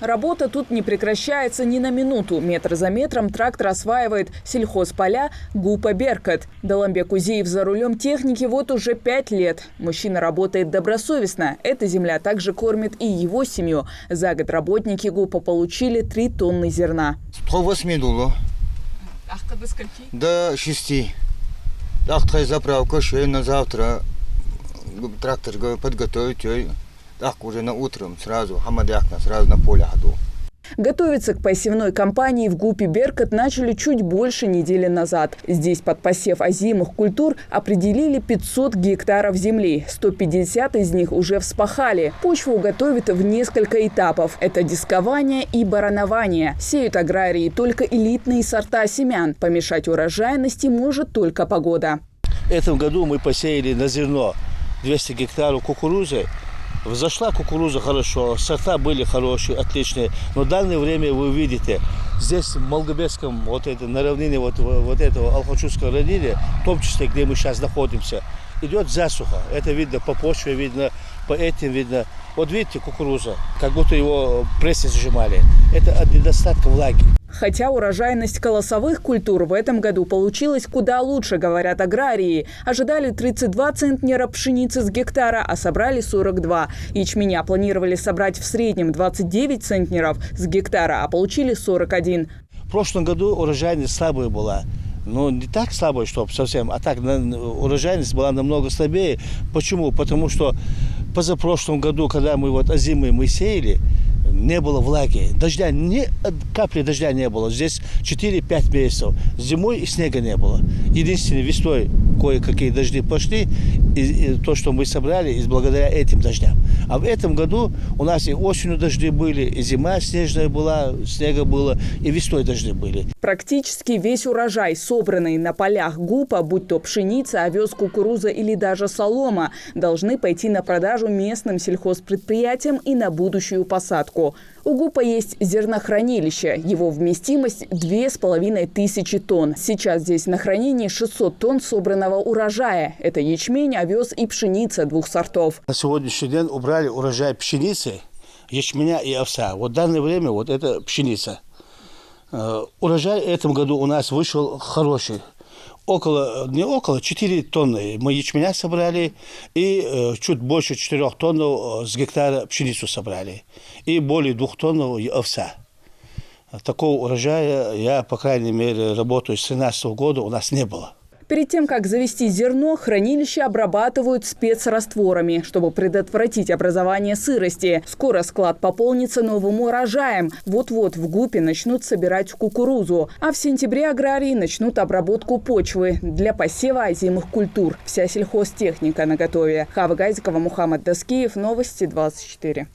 Работа тут не прекращается ни на минуту. Метр за метром трактор осваивает сельхозполя ГУПа «Беркут». Даламбек Узиев за рулем техники вот уже 5 лет. Мужчина работает добросовестно. Эта земля также кормит и его семью. За год работники ГУПа получили 3 тонны зерна. 108 дуло. До скольки? До 6. Ахтай заправка, еще на завтра трактор подготовить. Так уже на утром сразу, хамадякна, сразу на поле ходу. Готовиться к посевной кампании в ГУПе «Беркут» начали чуть больше недели назад. Здесь под посев озимых культур определили 500 гектаров земли. 150 из них уже вспахали. Почву готовят в несколько этапов. Это дискование и баранование. Сеют аграрии только элитные сорта семян. Помешать урожайности может только погода. В этом году мы посеяли на зерно 200 гектаров кукурузы. Взошла кукуруза хорошо, сорта были хорошие, отличные. Но в данное время вы видите, здесь в Малгобекском, на равнине этого Алхачевского района, в том числе, где мы сейчас находимся, идет засуха. Это видно по почве, видно по этим, видно. Вот видите, кукуруза, как будто его прессой сжимали. Это от недостатка влаги. Хотя урожайность колосовых культур в этом году получилась куда лучше, говорят аграрии. Ожидали 32 центнера пшеницы с гектара, а собрали 42. Ячменя планировали собрать в среднем 29 центнеров с гектара, а получили 41. В прошлом году урожайность слабая была. Но не так слабая, чтобы совсем, а так урожайность была намного слабее. Почему? Потому что позапрошлом году, когда мы озимые мы сеяли, не было влаги. Дождя, ни капли дождя не было. Здесь 4-5 месяцев. Зимой и снега не было. Единственное, весной кое-какие дожди пошли. И то, что мы собрали, и благодаря этим дождям. А в этом году у нас и осенью дожди были, и зима снежная была, снега было, и весной дожди были. Практически весь урожай, собранный на полях ГУПа, будь то пшеница, овес, кукуруза или даже солома, должны пойти на продажу местным сельхозпредприятиям и на будущую посадку. У ГУПа есть зернохранилище. Его вместимость 2500 тонн. Сейчас здесь на хранении 600 тонн собранного урожая. Это ячмень, овес и пшеница 2 сортов. На сегодняшний день убрали урожай пшеницы, ячменя и овса. В данное время это пшеница. Урожай в этом году у нас вышел хороший. 4 тонны мы ячменя собрали и чуть больше 4 тонн с гектара пшеницу собрали. И более 2 тонн овса. Такого урожая я, по крайней мере, работаю с 2013 года, у нас не было. Перед тем, как завести зерно, хранилище обрабатывают спецрастворами, чтобы предотвратить образование сырости. Скоро склад пополнится новым урожаем. Вот-вот в ГУПе начнут собирать кукурузу. А в сентябре аграрии начнут обработку почвы для посева озимых культур. Вся сельхозтехника наготове. Хава Гайзикова, Мухаммад Даскиев. Новости 24.